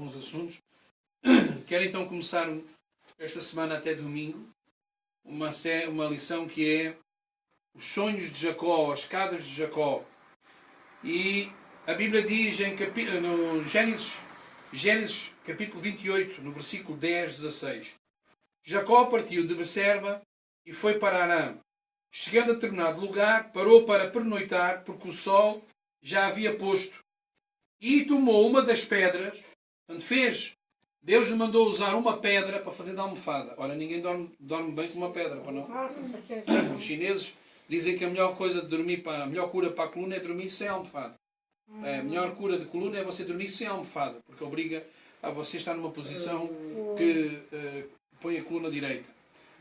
alguns assuntos. Quero então começar esta semana até domingo uma lição que é os sonhos de Jacó, as escadas de Jacó. E a Bíblia diz no Gênesis capítulo 28, no versículo 10, 16. Jacó partiu de Berseba e foi para Arã. Chegando a determinado lugar, parou para pernoitar, porque o sol já havia posto. E tomou uma das pedras, Deus lhe mandou usar uma pedra para fazer de almofada. Ora, ninguém dorme bem com uma pedra, para não? Os chineses dizem que a melhor coisa de dormir, a melhor cura para a coluna é dormir sem almofada. A melhor cura de coluna é você dormir sem almofada, porque obriga a você estar numa posição que põe a coluna direita.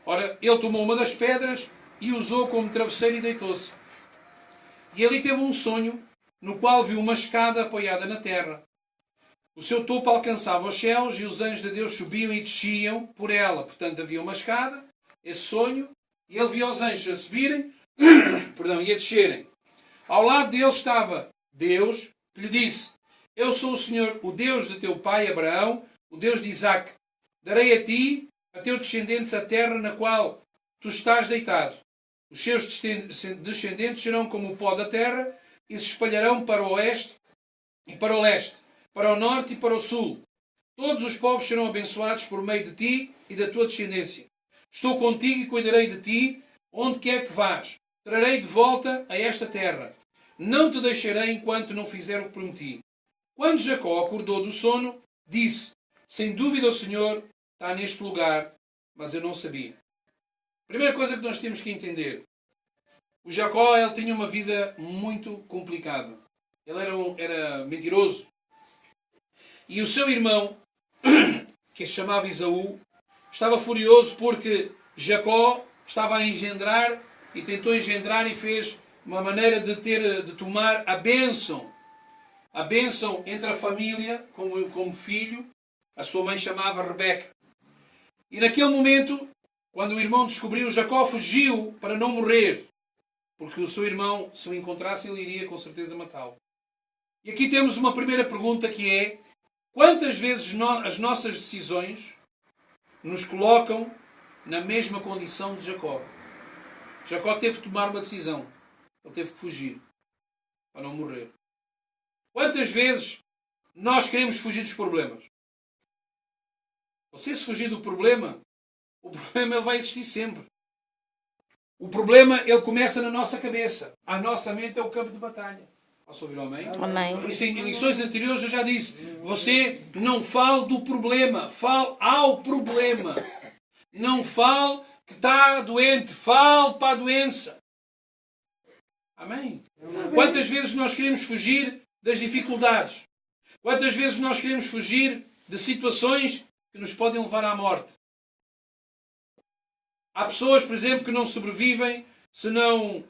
Ora, ele tomou uma das pedras e usou como travesseiro e deitou-se. E ali teve um sonho no qual viu uma escada apoiada na terra. O seu topo alcançava os céus e os anjos de Deus subiam e desciam por ela. Portanto, havia uma escada, esse sonho, e ele via os anjos a subirem e a descerem. Ao lado dele estava Deus, que lhe disse: Eu sou o Senhor, o Deus de teu pai Abraão, o Deus de Isaque. Darei a ti, a teus descendentes, a terra na qual tu estás deitado. Os seus descendentes serão como o pó da terra e se espalharão para o oeste e para o leste, para o norte e para o sul. Todos os povos serão abençoados por meio de ti e da tua descendência. Estou contigo e cuidarei de ti, onde quer que vás. Trarei de volta a esta terra. Não te deixarei enquanto não fizer o que prometi. Quando Jacó acordou do sono, disse: Sem dúvida o Senhor está neste lugar, mas eu não sabia. Primeira coisa que nós temos que entender. O Jacó, ele tinha uma vida muito complicada. Ele era mentiroso. E o seu irmão, que se chamava Esaú, estava furioso porque Jacó estava a engendrar e tentou engendrar e fez uma maneira de tomar a bênção entre a família como filho. A sua mãe chamava Rebeca. E naquele momento, quando o irmão descobriu, Jacó fugiu para não morrer, porque o seu irmão, se o encontrasse, ele iria com certeza matá-lo. E aqui temos uma primeira pergunta que é: quantas vezes as nossas decisões nos colocam na mesma condição de Jacó? Jacó teve que tomar uma decisão. Ele teve que fugir para não morrer. Quantas vezes nós queremos fugir dos problemas? Você, se fugir do problema, o problema ele vai existir sempre. O problema ele começa na nossa cabeça. A nossa mente é o campo de batalha. Posso ouvir o amém? Amém. Em lições anteriores eu já disse: você não fale do problema, fale ao problema. Não fale que está doente, fale para a doença. Amém? Quantas vezes nós queremos fugir das dificuldades? Quantas vezes nós queremos fugir de situações que nos podem levar à morte? Há pessoas, por exemplo, que não sobrevivem se não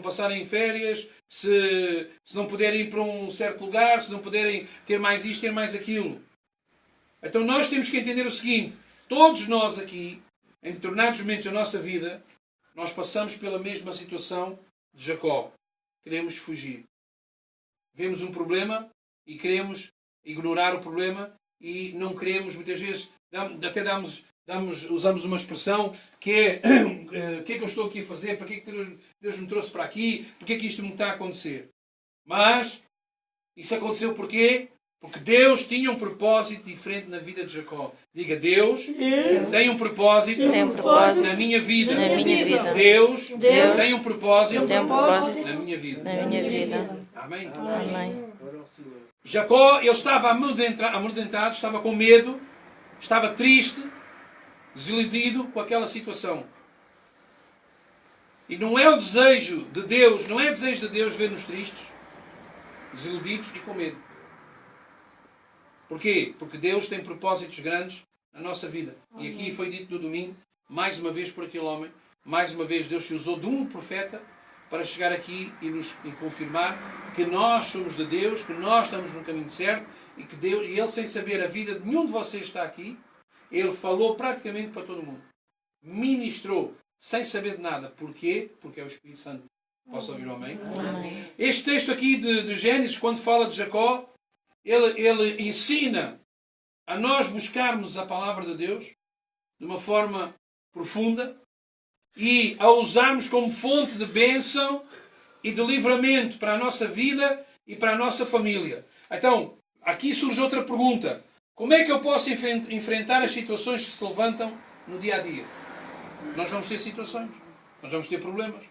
passarem férias, se não puderem ir para um certo lugar, se não puderem ter mais isto, ter mais aquilo. Então nós temos que entender o seguinte: todos nós aqui, em determinados momentos da nossa vida, nós passamos pela mesma situação de Jacó. Queremos fugir. Vemos um problema e queremos ignorar o problema e não queremos, muitas vezes, usamos uma expressão que é: o que é que eu estou aqui a fazer? Para que é que Deus me trouxe para aqui? Porquê é que isto me está a acontecer? Mas isso aconteceu porquê? Porque Deus tinha um propósito diferente na vida de Jacó. Diga: Deus tem um propósito na minha vida. Deus tem um propósito na minha vida. Amém? Amém. Jacó, ele estava amedrontado, estava com medo, estava triste, desiludido com aquela situação. E não é desejo de Deus ver-nos tristes, desiludidos e com medo. Porquê? Porque Deus tem propósitos grandes na nossa vida. E aqui foi dito no domingo, mais uma vez por aquele homem, mais uma vez Deus se usou de um profeta para chegar aqui e confirmar que nós somos de Deus, que nós estamos no caminho certo e que Deus, e Ele, sem saber a vida de nenhum de vocês está aqui, Ele falou praticamente para todo mundo. Ministrou sem saber de nada. Porquê? Porque é o Espírito Santo. Posso ouvir o amém? Amém. Este texto aqui de Gênesis, quando fala de Jacó, ele ensina a nós buscarmos a palavra de Deus de uma forma profunda e a usarmos como fonte de bênção e de livramento para a nossa vida e para a nossa família. Então, aqui surge outra pergunta. Como é que eu posso enfrentar as situações que se levantam no dia a dia? Nós vamos ter situações. Nós vamos ter problemas.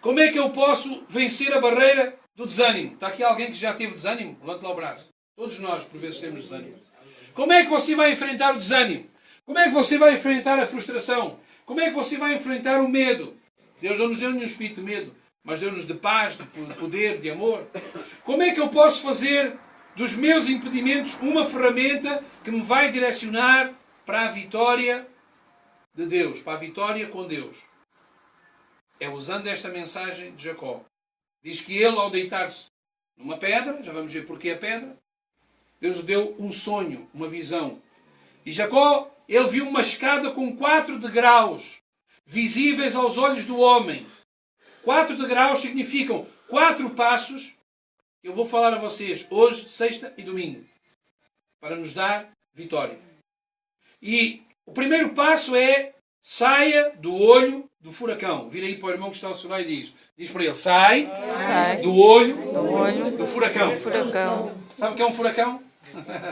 Como é que eu posso vencer a barreira do desânimo? Está aqui alguém que já teve desânimo? Levante lá o braço. Todos nós, por vezes, temos desânimo. Como é que você vai enfrentar o desânimo? Como é que você vai enfrentar a frustração? Como é que você vai enfrentar o medo? Deus não nos deu nenhum espírito de medo, mas deu-nos de paz, de poder, de amor. Como é que eu posso fazer dos meus impedimentos uma ferramenta que me vai direcionar para a vitória de Deus, para a vitória com Deus? É usando esta mensagem de Jacó. Diz que ele, ao deitar-se numa pedra, já vamos ver porquê a pedra, Deus lhe deu um sonho, uma visão. E Jacó, ele viu uma escada com 4 degraus, visíveis aos olhos do homem. 4 degraus significam 4 passos, que eu vou falar a vocês hoje, sexta e domingo, para nos dar vitória. E o primeiro passo é: saia do olho do furacão. Vira aí para o irmão que está ao seu lado e diz para ele: sai do olho do furacão. Furacão. Sabe o que é um furacão?